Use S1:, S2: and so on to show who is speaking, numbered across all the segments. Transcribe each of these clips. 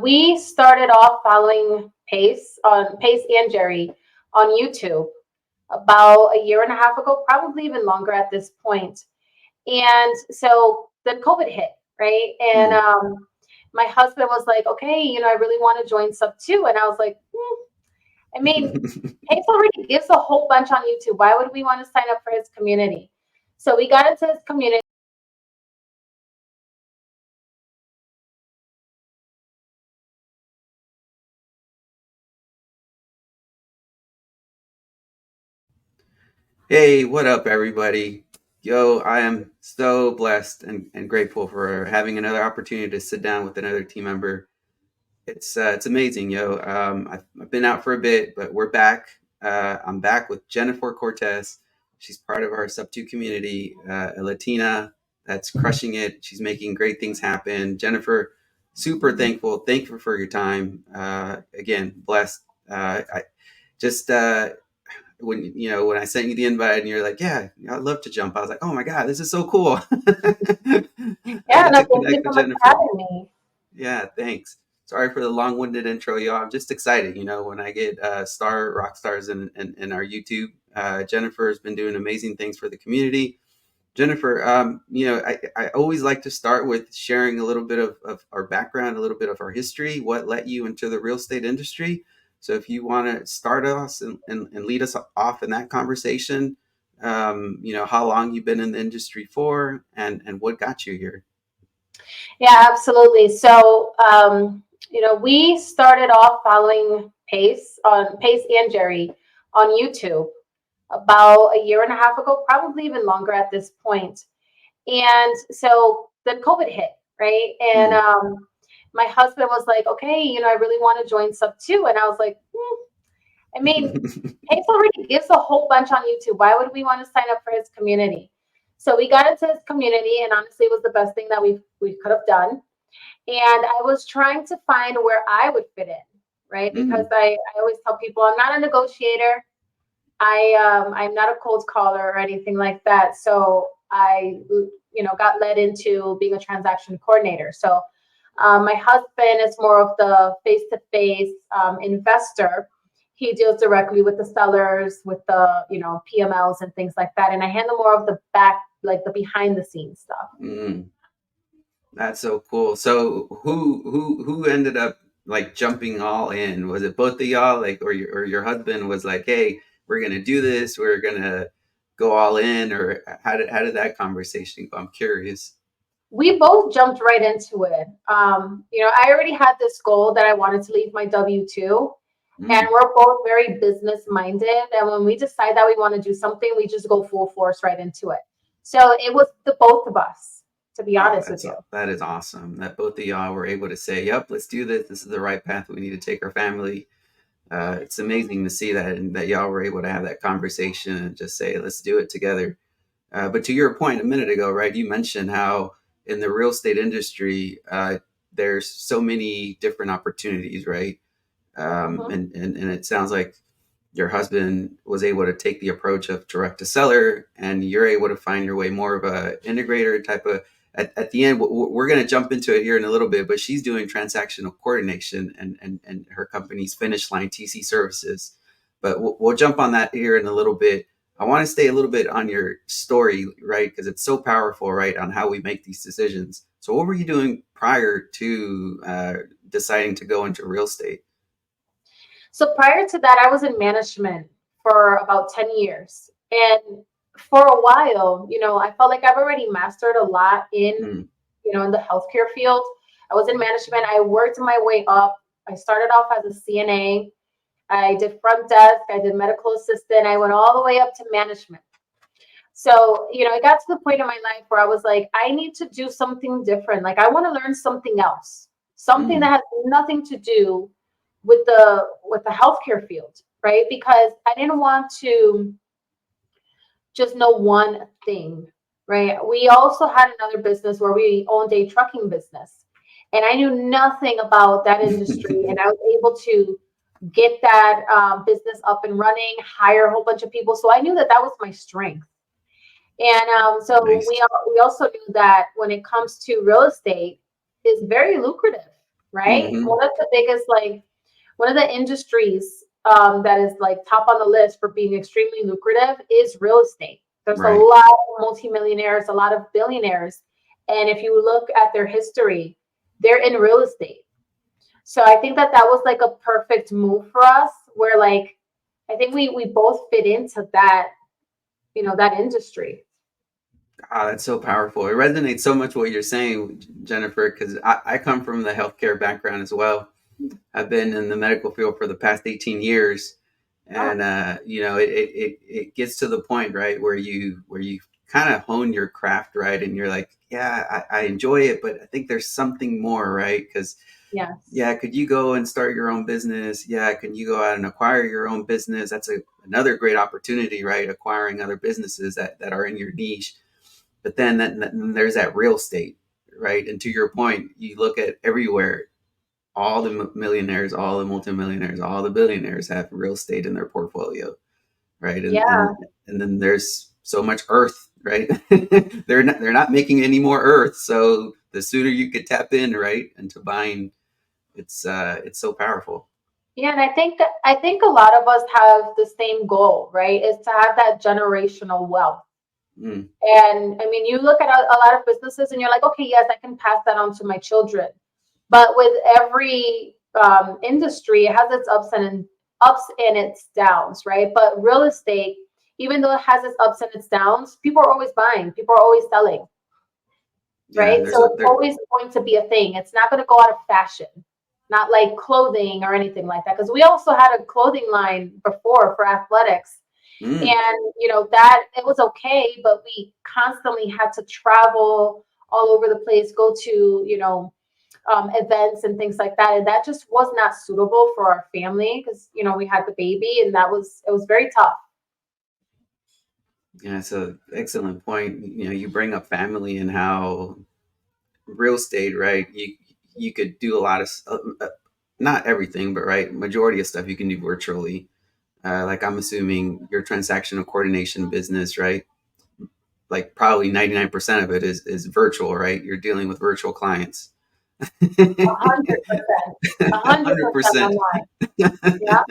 S1: We started off following Pace and Jerry on YouTube about a year and a half ago, probably even longer at this point. And so the COVID hit, right? And
S2: Mm.
S1: my husband was like, okay, I really want to join SubTo. And I was like, I mean, Pace already gives a whole bunch on YouTube. Why would we want to sign up for his community? So we got into his community.
S2: Hey, what up, everybody? Yo, I am so blessed and grateful for having another opportunity to sit down with another team member. It's amazing, yo. I've been out for a bit, but we're back. I'm back with Jennifer Cortes. She's part of our Sub2 community, a Latina that's crushing it. She's making great things happen. Jennifer, super thankful. Thank you for your time. Again, blessed. I just when I sent you the invite and you're like, yeah, I'd love to jump. I was like, oh my god, this is so cool. I
S1: Yeah,
S2: get
S1: no,
S2: to
S1: thank you
S2: connect with
S1: so much for
S2: Jennifer.
S1: having me.
S2: Yeah, thanks. Sorry for the long-winded intro, y'all. I'm just excited. When I get rock stars in our YouTube. Jennifer has been doing amazing things for the community. Jennifer, I always like to start with sharing a little bit of our background, a little bit of our history, what led you into the real estate industry. So if you want to start us and lead us off in that conversation, how long you've been in the industry for and what got you here.
S1: Yeah, absolutely. So, we started off following Pace and Jerry on YouTube about a year and a half ago, probably even longer at this point. And so the COVID hit, right? And
S2: Mm.
S1: my husband was like, okay, I really want to join SubTo. And I was like, I mean, Pace already gives a whole bunch on YouTube. Why would we want to sign up for his community? So we got into his community, and honestly, it was the best thing that we could have done. And I was trying to find where I would fit in, right? Because
S2: Mm.
S1: I always tell people I'm not a negotiator. I'm not a cold caller or anything like that. So I got led into being a transaction coordinator. So my husband is more of the face-to-face investor. He deals directly with the sellers, with the PMLs and things like that, and I handle more of the back, like the behind the scenes stuff.
S2: Mm. That's so cool. So who ended up like jumping all in? Was it both of y'all, like, or your husband was like, "Hey, we're gonna do this. We're gonna go all in," or how did that conversation go? I'm curious.
S1: We both jumped right into it. I already had this goal that I wanted to leave my W-2, and
S2: Mm.
S1: we're both very business minded. And when we decide that we want to do something, we just go full force right into it. So it was the both of us, to be
S2: Oh,
S1: honest with you.
S2: that is awesome. That both of y'all were able to say, "Yep, let's do this. This is the right path we need to take our family." It's amazing to see that and that y'all were able to have that conversation and just say, "Let's do it together." But to your point a minute ago, right? You mentioned how in the real estate industry, there's so many different opportunities, right?
S1: Mhm.
S2: And it sounds like your husband was able to take the approach of direct to seller, and you're able to find your way more of a integrator type of. At the end, we're going to jump into it here in a little bit, but she's doing transactional coordination and her company's Finish Line TC Services. But we'll jump on that here in a little bit. I want to stay a little bit on your story, right? Because it's so powerful, right, on how we make these decisions. So, what were you doing prior to deciding to go into real estate?
S1: So prior to that, I was in management for about 10 years. And for a while, I felt like I've already mastered a lot
S2: Mm.
S1: in the healthcare field. I was in management. I worked my way up. I started off as a CNA. I did front desk. I did medical assistant. I went all the way up to management. So, it got to the point in my life where I was like, I need to do something different. Like, I want to learn something else, something that
S2: Mm.
S1: has nothing to do with the healthcare field, right? Because I didn't want to just know one thing, right? We also had another business where we owned a trucking business, and I knew nothing about that industry, and I was able to get that business up and running, hire a whole bunch of people. So I knew that that was my strength. And so
S2: Nice.
S1: we also knew that when it comes to real estate, it's very lucrative. right?
S2: Mm-hmm.
S1: One of the biggest, like, one of the industries that is like top on the list for being extremely lucrative is real estate. There's a
S2: Right.
S1: lot of multimillionaires, a lot of billionaires. And if you look at their history, they're in real estate. So I think that that was like a perfect move for us, where like I think we both fit into that, that industry.
S2: Ah, that's so powerful. It resonates so much what you're saying, Jennifer, because I come from the healthcare background as well. I've been in the medical field for the past 18 years,
S1: Oh,
S2: and it gets to the point, right, where you kind of hone your craft, right, and you're like, yeah, I enjoy it, but I think there's something more, right? Because
S1: yes.
S2: yeah, could you go and start your own business? Yeah, can you go out and acquire your own business? That's another great opportunity, right? Acquiring other businesses that are in your niche. But then there's that real estate, right? And to your point, you look at everywhere, all the millionaires, all the multimillionaires, all the billionaires have real estate in their portfolio, right? And
S1: Yeah.
S2: and then there's so much earth, right? They're not making any more earth, so the sooner you could tap in, right, into buying, it's so powerful.
S1: Yeah, and I think a lot of us have the same goal, right? Is to have that generational wealth.
S2: Mm,
S1: And I mean, you look at a lot of businesses and you're like, okay, yes, I can pass that on to my children. But with every industry, it has its ups and its downs, right? But real estate, even though it has its ups and its downs, people are always buying, people are always selling,
S2: yeah,
S1: right?
S2: there's
S1: So
S2: a
S1: it's
S2: there.
S1: always going to be a thing. It's not going to go out of fashion, not like clothing or anything like that. Because we also had a clothing line before for athletics,
S2: Mm,
S1: and that it was okay, but we constantly had to travel all over the place, go to events and things like that, and that just was not suitable for our family because we had the baby, and it was very tough.
S2: yeah, it's a excellent point. You bring up family and how real estate, right? You could do a lot of not everything, but right, majority of stuff you can do virtually. Like I'm assuming your transactional coordination business, right? Like probably 99% of it is virtual, right? You're dealing with virtual clients.
S1: 100%, 100%
S2: 100%.
S1: online. Yeah,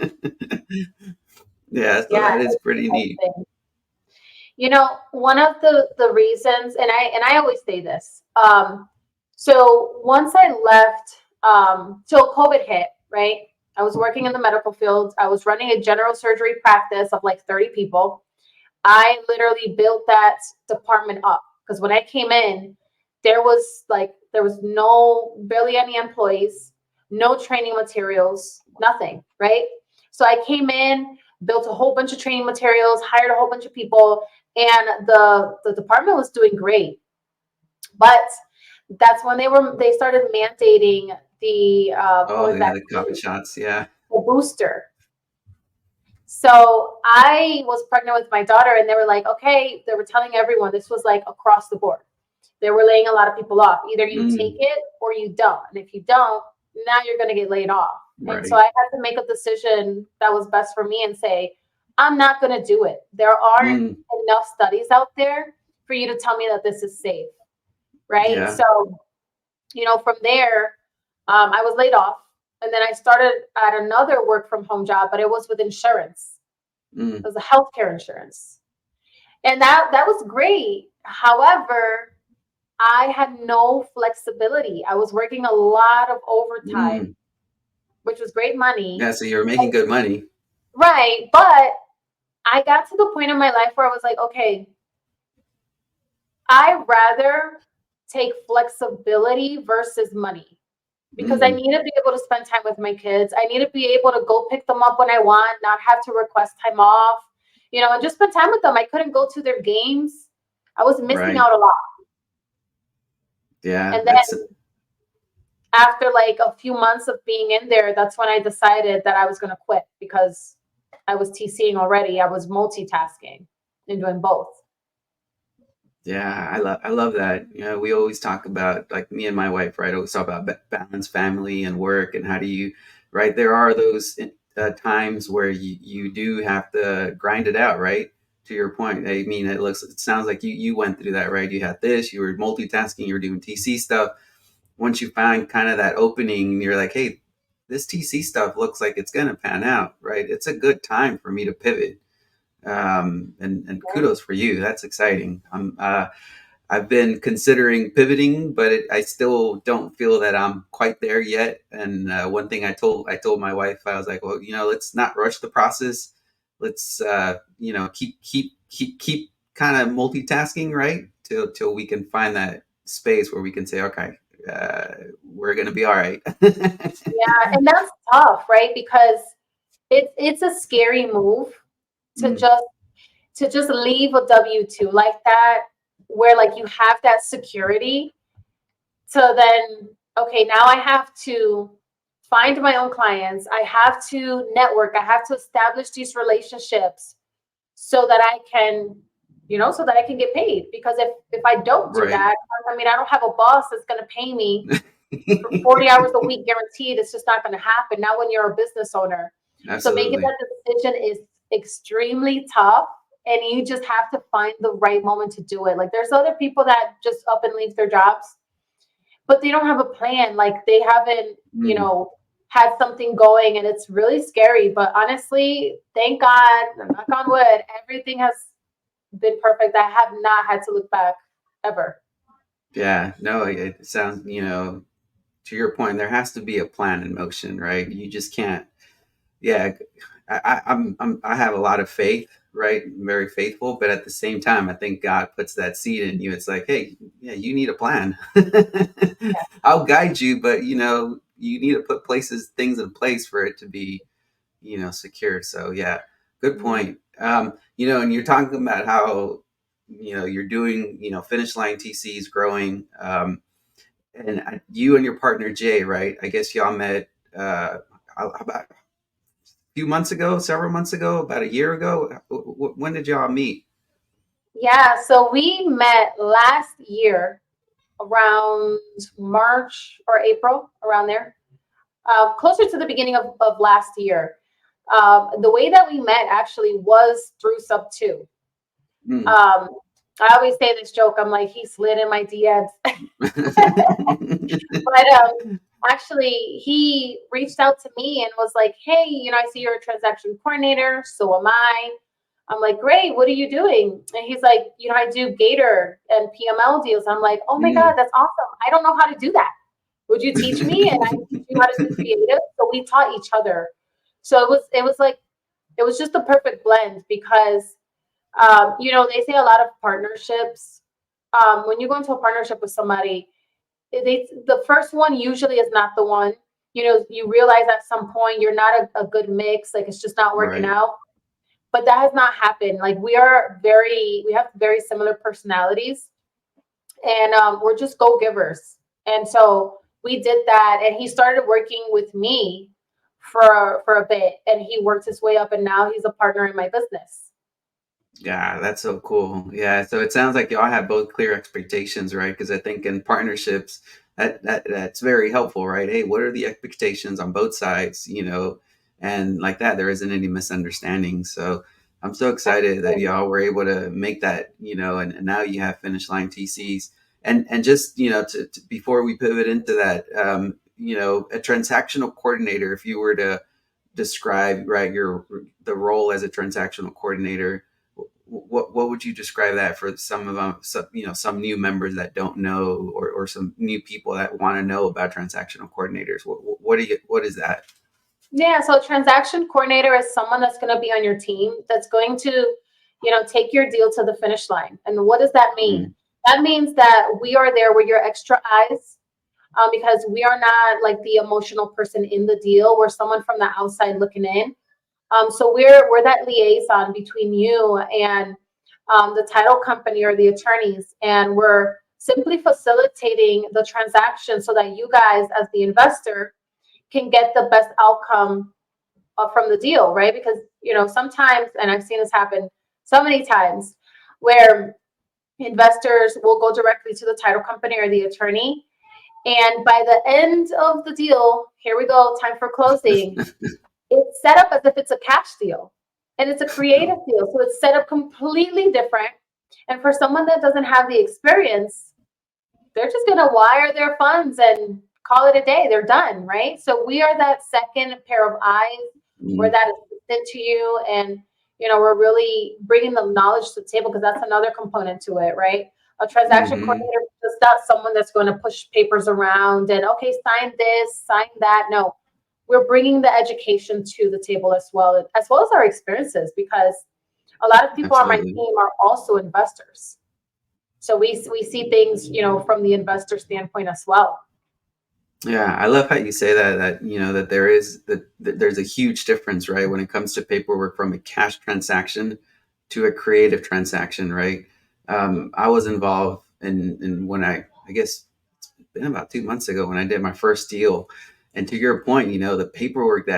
S2: Yeah, so
S1: yeah,
S2: that is
S1: it's
S2: pretty neat.
S1: interesting. One of the reasons, and I always say this. So once I left, till COVID hit, right? I was working in the medical field. I was running a general surgery practice of like 30 people. I literally built that department up because when I came in, there was no barely any employees, no training materials, nothing, right? So I came in, built a whole bunch of training materials, hired a whole bunch of people, and the department was doing great. But that's when they started mandating the
S2: Oh,
S1: COVID
S2: yeah, the COVID
S1: vaccine,
S2: shots. Yeah.
S1: the booster. So I was pregnant with my daughter, and they were like, okay, they were telling everyone this was like across the board. They were laying a lot of people off. Either you take
S2: Mm,
S1: it or you don't. And if you don't, now you're going to get laid off. And so
S2: right.
S1: I had to make a decision that was best for me and say, I'm not going to do it. There aren't
S2: Mm,
S1: enough studies out there for you to tell me that this is safe. Right.
S2: yeah.
S1: So, from there, I was laid off. And then I started at another work from home job, but it was with insurance.
S2: Mm,
S1: It was a healthcare insurance. And that was great. However, I had no flexibility. I was working a lot of overtime,
S2: mm.
S1: which was great money.
S2: Yeah, so you're making good money.
S1: Right. But I got to the point in my life where I was like, okay, I rather take flexibility versus money because I
S2: Mm,
S1: need to be able to spend time with my kids. I need to be able to go pick them up when I want, not have to request time off, and just spend time with them. I couldn't go to their games. I was missing
S2: right.
S1: out a lot.
S2: Yeah,
S1: And
S2: that's
S1: then after like a few months of being in there, that's when I decided that I was going to quit because I was TCing already. I was multitasking and doing both.
S2: yeah, I love that. We always talk about, like, me and my wife, right? Always talk about balance, family and work, and how do you, right? There are those times where you do have to grind it out, right? To your point, I mean, it sounds like you went through that, right? You had this, you were multitasking, you were doing TC stuff, once you find kind of that opening, you're like, hey, this TC stuff looks like it's going to pan out, right? It's a good time for me to pivot. And kudos for you. That's exciting. I've been considering pivoting, but I still don't feel that I'm quite there yet. And one thing I told my wife, I was like, well, let's not rush the process. Let's keep kind of multitasking, right? Till we can find that space where we can say, okay, uh, we're gonna be all right.
S1: Yeah, and that's tough, right? Because it's a scary move to
S2: Mm,
S1: just leave a W-2 like that, where like you have that security. So then, okay, now I have to find my own clients. I have to network. I have to establish these relationships so that I can, so that I can get paid. Because if I don't do
S2: right.
S1: that, I mean, I don't have a boss that's going to pay me for 40 hours a week guaranteed. It's just not going to happen. Not when you're a business owner. So making
S2: Absolutely.
S1: that decision is extremely tough. And you just have to find the right moment to do it. Like there's other people that just up and leave their jobs, but they don't have a plan. Like they haven't,
S2: Mm.
S1: had something going, and it's really scary. But honestly, thank God, knock on wood, everything has been perfect. I have not had to look back ever.
S2: Yeah, no, it sounds, to your point, there has to be a plan in motion, right? You just can't. Yeah, I have a lot of faith, right? I'm very faithful, but at the same time, I think God puts that seed in you. It's like, hey, yeah, you need a plan. I'll guide you, but you need to put things in place for it to be, secure. So yeah, good
S1: Mhm.
S2: point. And you're talking about how, you're doing, finish line TCs growing. And you and your partner Jay, right? I guess y'all met about a few months ago, several months ago, about a year ago. When did y'all meet?
S1: Yeah, so we met last year around March or April, around there, closer to the beginning of last year. The way that we met actually was through SubTo.
S2: Mm.
S1: Um, I always say this joke. I'm like, he slid in my DMs. But actually, he reached out to me and was like, "Hey, I see you're a transaction coordinator. So am I." I'm like, "Great. What are you doing?" And he's like, "I do Gator and PML deals." I'm like, "Oh my God,
S2: Mm.
S1: that's awesome. I don't know how to do that. Would you teach me?" And I teach you how to do creative. So we taught each other. So it was like it was just the perfect blend because they say a lot of partnerships. When you go into a partnership with somebody, the first one usually is not the one. You realize at some point you're not a good mix, like it's just not working
S2: Right.
S1: out. But that has not happened. Like we have very similar personalities, and we're just go givers. And so we did that, and he started working with me for a bit, and he worked his way up, and now he's a partner in my business.
S2: Yeah, that's so cool. Yeah, so it sounds like y'all have both clear expectations, right? Because I think in partnerships, that's very helpful, right? Hey, what are the expectations on both sides? And like that, there isn't any misunderstanding. So I'm so excited that y'all were able to make that, and now you have finish line TCs. And just before we pivot into that, a transactional coordinator, if you were to describe right the role as a transactional coordinator, what would you describe that for some of them, some new members that don't know, or some new people that want to know about transactional coordinators? What is that?
S1: Yeah, so transaction coordinator is someone that's going to be on your team that's going to, take your deal to the finish line. And what does that mean?
S2: Mm,
S1: That means that we are there with your extra eyes, because we are not like the emotional person in the deal. We're someone from the outside looking in. So we're that liaison between you and the title company or the attorneys, and we're simply facilitating the transaction so that you guys, as the investor, can get the best outcome from the deal, right? Because sometimes, and I've seen this happen so many times, where investors will go directly to the title company or the attorney, and by the end of the deal, here we go, time for closing. It's set up as if it's a cash deal, and it's a creative deal, so it's set up completely different. And for someone that doesn't have the experience, they're just going to wire their funds and call it a day. They're done, right? So we are that second pair of eyes. We're
S2: Mm,
S1: that assistant to you, and we're really bringing the knowledge to the table, because that's another component to it, right? A transaction
S2: hmm.
S1: coordinator is not someone that's going to push papers around and, okay, sign this, sign that. No, we're bringing the education to the table as well as our experiences, because a lot of people on my
S2: Absolutely.
S1: team are also investors. So we see things, from the investor standpoint as well.
S2: Yeah, I love how you say that that there is that there's a huge difference, right, when it comes to paperwork from a cash transaction to a creative transaction, right? I was involved in when I guess it's been about 2 months ago when I did my first deal, and to your point, the paperwork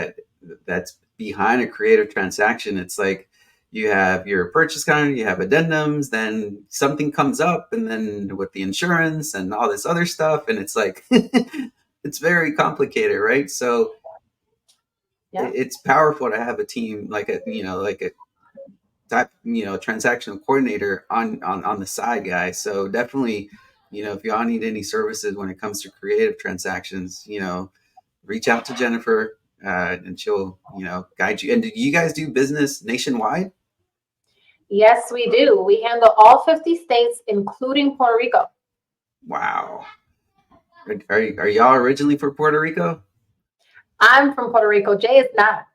S2: that's behind a creative transaction, it's like you have your purchase counter, you have addendums, then something comes up, and then with the insurance and all this other stuff, and it's like it's very complicated, right? So
S1: Yeah.
S2: it's powerful to have a team like a type transactional coordinator on the side, guys. So definitely, if y'all need any services when it comes to creative transactions, reach out to Jennifer, and she'll guide you. And do you guys do business nationwide?
S1: Yes, we do. We handle all 50 states, including Puerto Rico.
S2: Wow. Are y'all originally from Puerto Rico?
S1: I'm from Puerto Rico. Jay is not.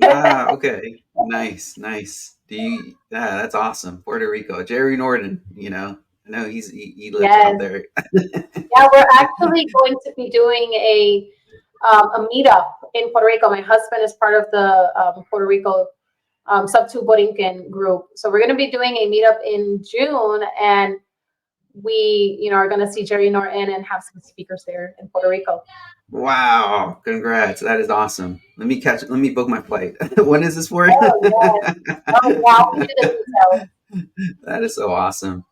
S2: Ah, okay. Nice, nice. Yeah, that's awesome. Puerto Rico. Jerry Norton, I know he lives out
S1: Yes.
S2: there.
S1: Yeah, we're actually going to be doing a meetup in Puerto Rico. My husband is part of the Puerto Rico SubTo Borinquen group. So we're going to be doing a meetup in June, and we, are going to see Jerry Norton and have some speakers there in Puerto Rico.
S2: Wow, congrats. That is awesome. Let me book my flight. When is this for?
S1: Oh, yes. Oh, yeah, I'll send you the details.
S2: That is so awesome.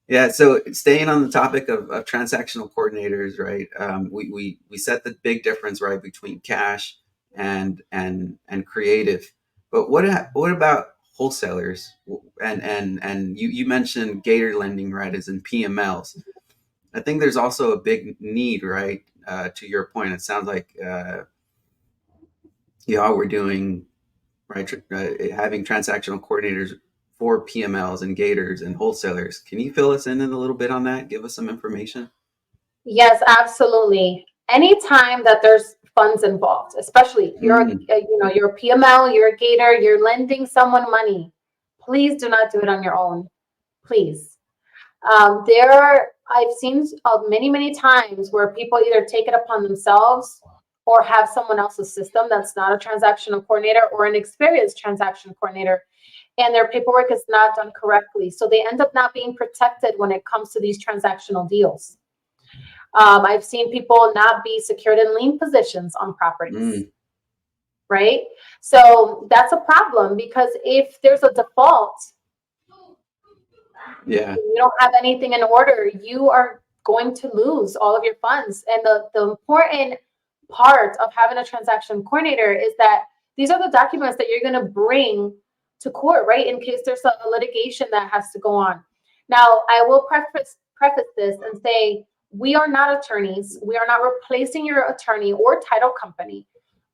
S2: Yeah, so staying on the topic of transactional coordinators, right? We set the big difference, right, between cash and creative. But what about wholesalers? And you mentioned Gator lending, right, as in PMLs. I think there's also a big need, right? To your point, it sounds like y'all were doing right, having transactional coordinators for PMLs and Gators and wholesalers. Can you fill us in a little bit on that? Give us some information.
S1: Yes, absolutely. Anytime that there's funds involved, especially
S2: Mm,
S1: you're a PML, you're a Gator, you're lending someone money, please do not do it on your own. Please. I've seen many, many times where people either take it upon themselves or have someone else's system that's not a transactional coordinator or an experienced transaction coordinator, and their paperwork is not done correctly. So they end up not being protected when it comes to these transactional deals. I've seen people not be secured in lien positions on properties,
S2: mm,
S1: right? So that's a problem, because if there's a default,
S2: yeah.
S1: you don't have anything in order, you are going to lose all of your funds. And the important part of having a transaction coordinator is that these are the documents that you're going to bring to court, right? In case there's a litigation that has to go on. Now, I will preface this and say we are not attorneys. We are not replacing your attorney or title company.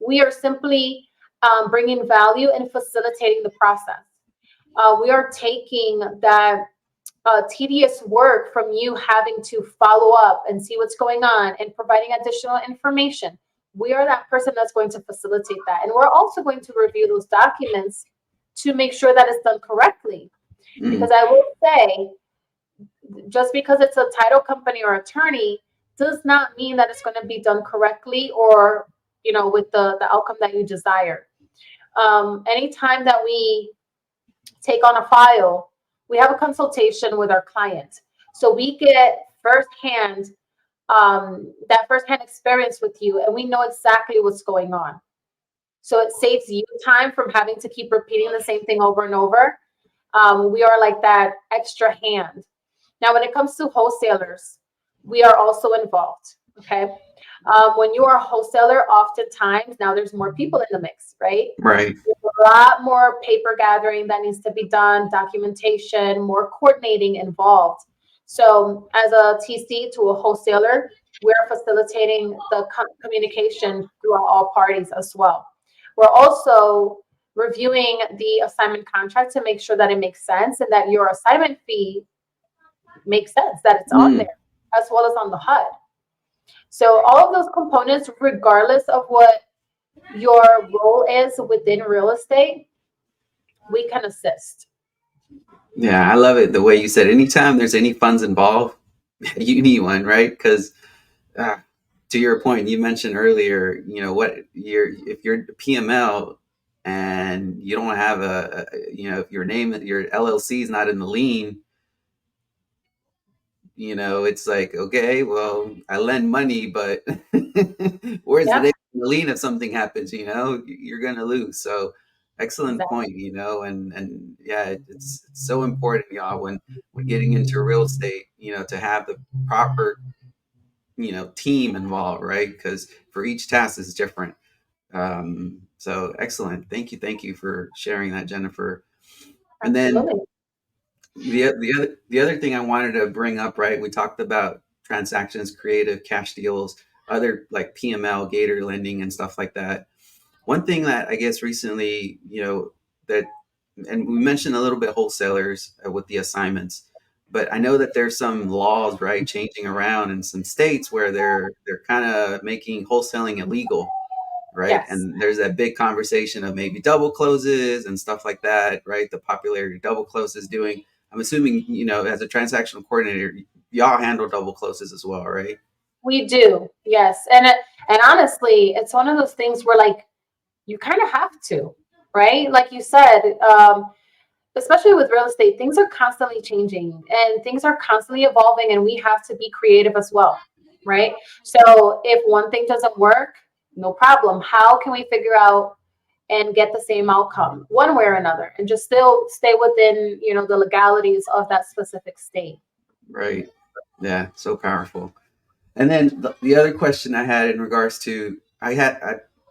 S1: We are simply bringing value and facilitating the process. We are taking that tedious work from you having to follow up and see what's going on and providing additional information. We are that person that's going to facilitate that. And we're also going to review those documents to make sure that it's done correctly. Because
S2: Mm,
S1: I will say, just because it's a title company or attorney does not mean that it's going to be done correctly, or with the outcome that you desire. Anytime that we take on a file, we have a consultation with our client. So we get firsthand that firsthand experience with you, and we know exactly what's going on. So it saves you time from having to keep repeating the same thing over and over. We are like that extra hand. Now, when it comes to wholesalers, we are also involved. Okay. When you are a wholesaler, oftentimes now there's more people in the mix, right?
S2: right.
S1: There's a lot more paper gathering that needs to be done, documentation, more coordinating involved. So as a TC to a wholesaler, we're facilitating the communication throughout all parties as well. We're also reviewing the assignment contract to make sure that it makes sense and that your assignment fee makes sense, that it's on
S2: Mm.
S1: there as well as on the HUD. So all of those components, regardless of what your role is within real estate, we can assist.
S2: Yeah, I love it the way you said anytime there's any funds involved, you need one, right? Because uh, to your point, you mentioned earlier, what you're if you're PML and you don't have if your name, your LLC is not in the lien, it's like, okay, well, I lend money, but where's the
S1: Yeah,
S2: name in the lien if something happens? You're gonna lose. So, excellent
S1: exactly.
S2: point. And yeah, it's so important, y'all, when getting into real estate, to have the proper team involved, right? Because for each task is different. So excellent. Thank you for sharing that, Jennifer. And then
S1: Absolutely.
S2: the other thing I wanted to bring up, right? We talked about transactions, creative, cash deals, other like PML, Gator lending, and stuff like that. One thing that I guess recently, that, and we mentioned a little bit wholesalers with the assignments, but I know that there's some laws, right, changing around in some states where they're kind of making wholesaling illegal, right?
S1: Yes.
S2: And there's that big conversation of maybe double closes and stuff like that, right? The popularity double closes doing. I'm assuming, as a transactional coordinator, y'all handle double closes as well, right?
S1: We do. Yes. And honestly, it's one of those things where like you kind of have to, right? Like you said, especially with real estate, things are constantly changing and things are constantly evolving, and we have to be creative as well, right? So if one thing doesn't work, no problem. How can we figure out and get the same outcome one way or another and just still stay within, the legalities of that specific state?
S2: Right. Yeah. So powerful. And then the other question I had in regards to, I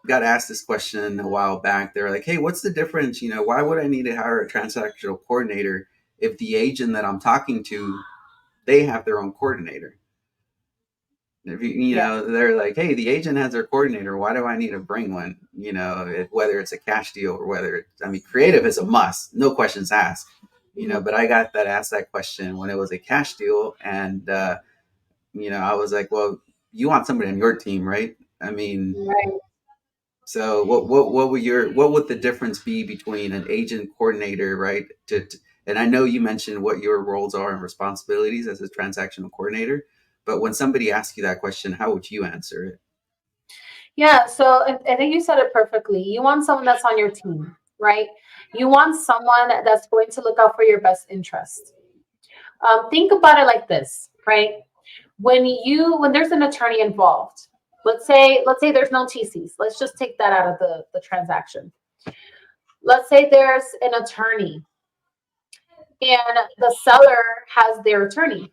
S2: got asked this question a while back. They were like, "Hey, what's the difference? Why would I need to hire a transactional coordinator if the agent that I'm talking to, they have their own coordinator?" If
S1: Yes.
S2: they're like, "Hey, the agent has their coordinator. Why do I need to bring one? Whether it's a cash deal or I mean, creative is a must, no questions asked.
S1: Mhm.
S2: But I got asked that question when it was a cash deal, and I was like, well, you want somebody on your team, right? I mean,
S1: Right.
S2: so what would the difference be between an agent coordinator, right? And I know you mentioned what your roles are and responsibilities as a transactional coordinator, but when somebody asks you that question, how would you answer it?
S1: Yeah, so I think you said it perfectly. You want someone that's on your team, right? You want someone that's going to look out for your best interest. Think about it like this, right? When there's an attorney involved, let's say there's no TCs. Let's just take that out of the transaction. Let's say there's an attorney and the seller has their attorney.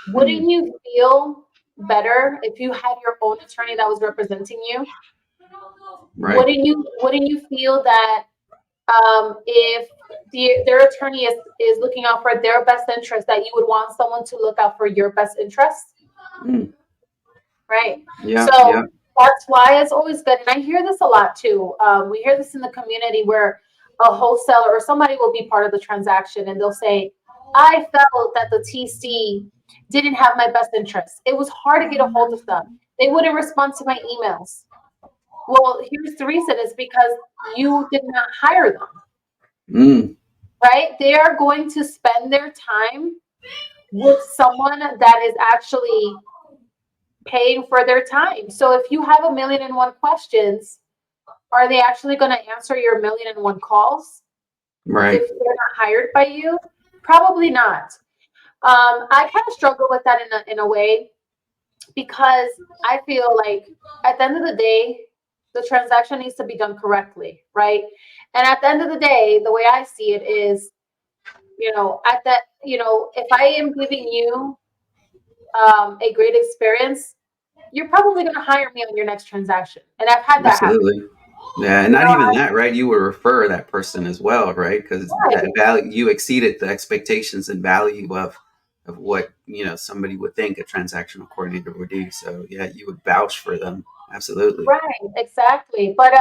S2: Mm,
S1: Wouldn't you feel better if you had your own attorney that was representing you?
S2: right,
S1: Wouldn't you feel that if their attorney is looking out for their best interest, that you would want someone to look out for your best interest,
S2: mm,
S1: right?
S2: yeah, yeah,
S1: So that's why it's always good, and I hear this a lot too. We hear this in the community where a wholesaler or somebody will be part of the transaction, and they'll say, "I felt that the TC didn't have my best interest. It was hard to get a hold of them. They wouldn't respond to my emails." Well, here's the reason: is because you did not hire them,
S2: mm,
S1: right? They are going to spend their time with someone that is actually paying for their time. So if you have a million and one questions, are they actually going to answer your million and one calls
S2: right,
S1: if they're not hired by you? Probably not. I kind of struggle with that in a way because I feel like at the end of the day, the transaction needs to be done correctly, right? And at the end of the day, the way I see it is, at that, if I am giving you a great experience, you're probably going to hire me on your next transaction. And I've had that happen.
S2: absolutely. Yeah, and
S1: You
S2: not
S1: know,
S2: even that, right? You would refer that person as well, right? Because that
S1: right,
S2: value, you exceeded the expectations and value of what somebody would think a transactional coordinator would do. So yeah, you would vouch for them. Absolutely.
S1: Right, exactly. But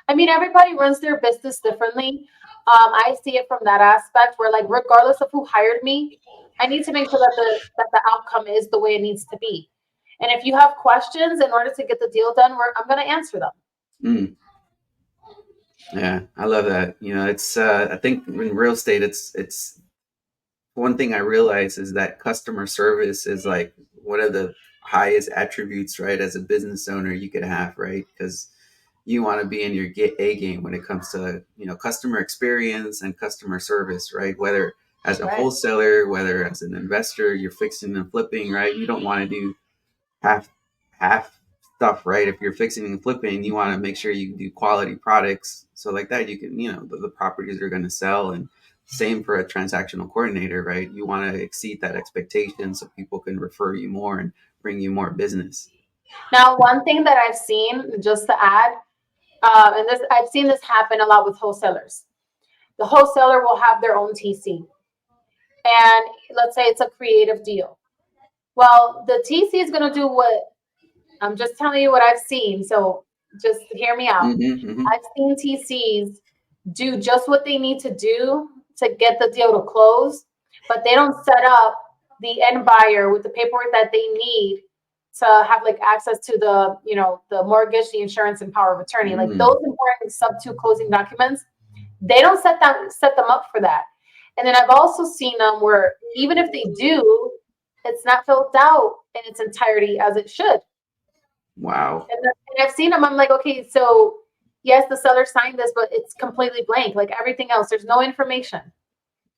S1: I mean, everybody runs their business differently. I see it from that aspect where, like, regardless of who hired me, I need to make sure that the outcome is the way it needs to be. And if you have questions in order to get the deal done, I'm going to answer them.
S2: Mm. Yeah, I love that. It's I think in real estate, it's one thing I realize is that customer service is like one of the highest attributes, right, as a business owner you could have, right? Because you want to be in your A game when it comes to customer experience and customer service, right? Whether as a
S1: Right.
S2: wholesaler, whether as an investor, you're fixing and flipping, right? You don't want to do half half stuff, right? If you're fixing and flipping, you want to make sure you do quality products, so like that you can the properties are going to sell. And same for a transactional coordinator, right? You want to exceed that expectation so people can refer you more and bring you more business.
S1: Now, one thing that I've seen, just to add, and this I've seen this happen a lot with wholesalers. The wholesaler will have their own TC, and let's say it's a creative deal. Well, the TC is going to do what I'm just telling you what I've seen. So just hear me out.
S2: Mm-hmm, mm-hmm.
S1: I've seen TCs do just what they need to do to get the deal to close, but they don't set up the end buyer with the paperwork that they need to have like access to the mortgage, the insurance, and power of attorney. Like those important SubTo closing documents, they don't set them up for that. And then I've also seen them where even if they do, it's not filled out in its entirety as it should.
S2: Wow.
S1: And I've seen them. I'm like, okay, so yes, the seller signed this, but it's completely blank. Like everything else, there's no information,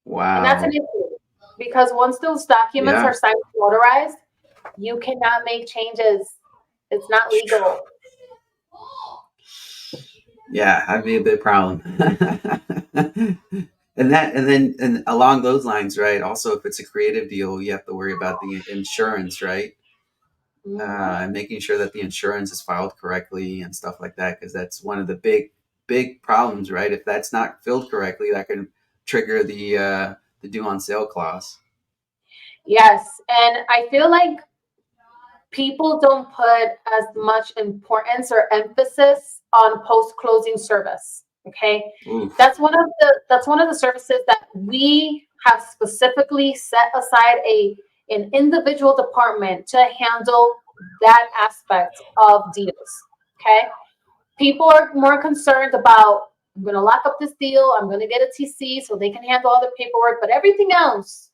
S1: and that's an
S2: Wow.
S1: issue because once those documents are
S2: Yeah.
S1: signed and notarized, you cannot make changes. It's not legal.
S2: Yeah, that'd be a big problem. And along those lines, right? Also, if it's a creative deal, you have to worry about the insurance, right?
S1: Mhm.
S2: And making sure that the insurance is filed correctly and stuff like that, because that's one of the big problems, right? If that's not filled correctly, that can trigger the due on sale clause.
S1: Yes, and I feel like people don't put as much importance or emphasis on post-closing service. Okay.
S2: Oof.
S1: That's one of the services that we have specifically set aside an individual department to handle that aspect of deals. Okay. People are more concerned about, I'm going to lock up this deal, I'm going to get a TC so they can handle all the paperwork, but everything else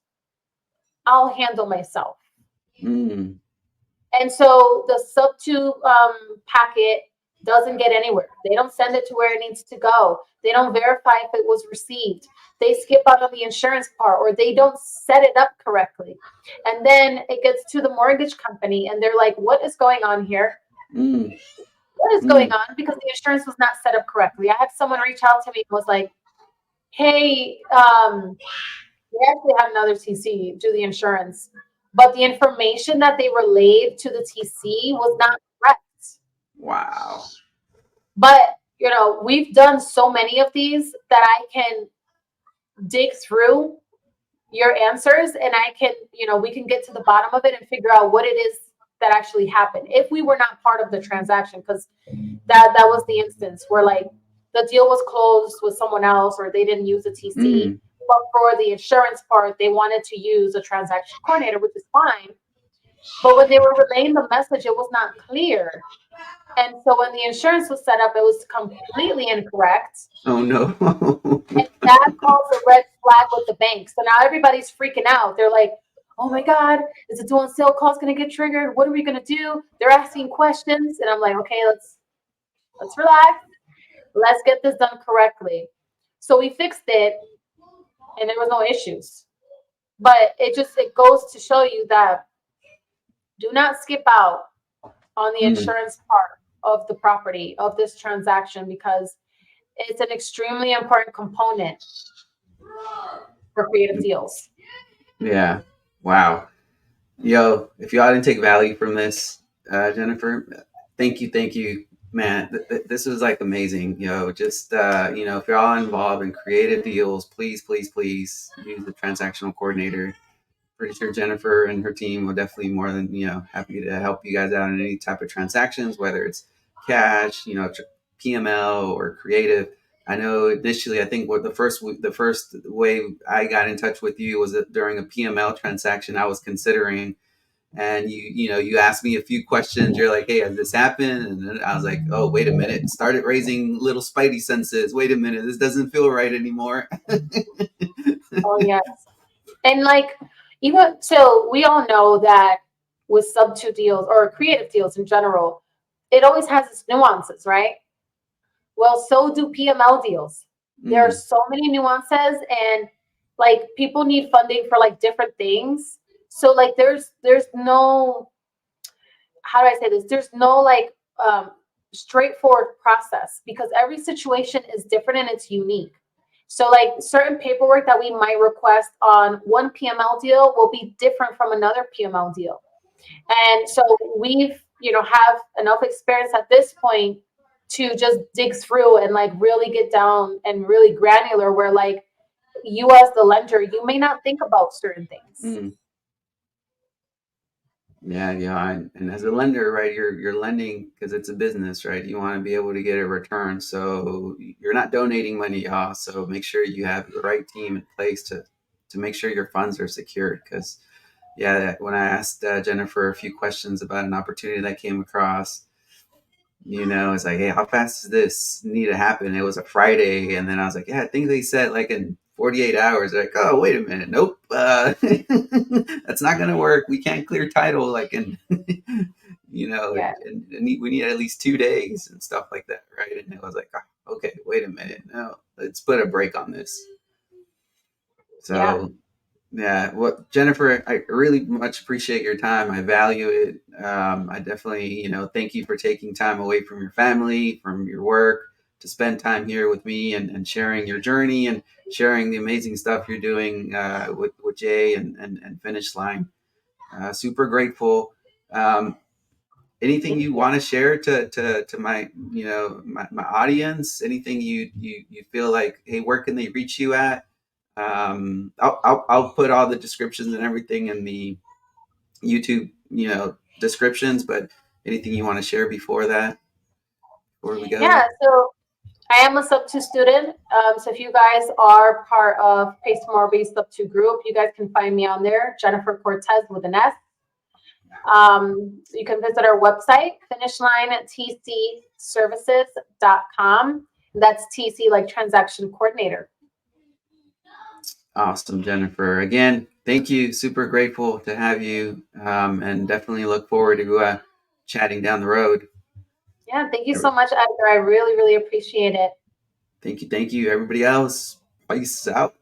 S1: I'll handle myself.
S2: Mm.
S1: And so the SubTo packet doesn't get anywhere. They don't send it to where it needs to go. They don't verify if it was received. They skip out on the insurance part, or they don't set it up correctly. And then it gets to the mortgage company and they're like, what is going on here?
S2: Mm.
S1: What is going
S2: Mm.
S1: on? Because the insurance was not set up correctly. I had someone reach out to me and was like, hey, we actually had another TC do the insurance, but the information that they relayed to the TC was not correct.
S2: Wow.
S1: But we've done so many of these that I can dig through your answers and I can, we can get to the bottom of it and figure out what it is that actually happened if we were not part of the transaction, because that was the instance where like the deal was closed with someone else or they didn't use a TC.
S2: Mm.
S1: But for the insurance part, they wanted to use a transaction coordinator, which is fine. But when they were relaying the message, it was not clear. And so when the insurance was set up, it was completely incorrect.
S2: Oh no.
S1: And that caused a red flag with the bank. So now everybody's freaking out. They're like, oh my God, is the due on sale clause going to get triggered? What are we going to do? They're asking questions. And I'm like, okay, let's relax. Let's get this done correctly. So we fixed it and there was no issues. But it goes to show you that do not skip out on the
S2: Mm.
S1: insurance part of the property of this transaction because it's an extremely important component for creative deals.
S2: Yeah. Wow. Yo, if y'all didn't take value from this, Jennifer, thank you, man. This was like amazing. Just if you're all involved in creative deals, please, please, please use the transactional coordinator. pretty sure Jennifer and her team will definitely more than happy to help you guys out in any type of transactions, whether it's cash, PML or creative. I know initially, I think what the first way I got in touch with you was during a PML transaction I was considering, and you asked me a few questions. You're like, "Hey, has this happened?" And then I was like, "Oh, wait a minute!" Started raising little spidey senses. Wait a minute, this doesn't feel right anymore.
S1: Oh yes. And like, even so, we all know that with SubTo deals or creative deals in general, it always has its nuances, right? Well, so do PML deals. There are so many nuances, and like people need funding for like different things. So like there's no, how do I say this? There's no like straightforward process because every situation is different and it's unique. So like certain paperwork that we might request on one PML deal will be different from another PML deal. And so we've, have enough experience at this point to just dig through and like really get down and really granular where like you as the lender, you may not think about certain things.
S2: Yeah, and as a lender, right, you're lending because it's a business, right? You want to be able to get a return, so you're not donating money, y'all. So make sure you have the right team in place to make sure your funds are secured. Because when I asked Jennifer a few questions about an opportunity that came across, it's like, hey, how fast does this need to happen? It was a Friday, and then I was like, yeah, I think they said like in 48 hours. They're like, oh, wait a minute, nope, that's not gonna work. We can't clear title like in,
S1: Yeah.
S2: and we need at least 2 days and stuff like that, right? And it was like, oh, okay, wait a minute, no, let's put a break on this.
S1: Yeah.
S2: So yeah, well, Jennifer, I really much appreciate your time. I value it. I definitely, thank you for taking time away from your family, from your work, to spend time here with me and sharing your journey and sharing the amazing stuff you're doing with Jay and Finish Line. Super grateful. Anything
S1: Thank
S2: you
S1: you.
S2: want to share to my my audience? Anything you feel like, hey, where can they reach you at? I'll put all the descriptions and everything in the YouTube descriptions. But anything you want to share before that, before we go?
S1: Yeah. So I am a SubTo student. So if you guys are part of Pace Morby SubTo group, you guys can find me on there, Jennifer Cortes with an S. You can visit our website, finishlinetcservices.com. That's TC like transaction coordinator.
S2: Awesome, Jennifer. Again, thank you. Super grateful to have you, and definitely look forward to chatting down the road.
S1: Yeah, thank you so much, Edgar. I really, really appreciate it.
S2: Thank you. Everybody else. Peace out.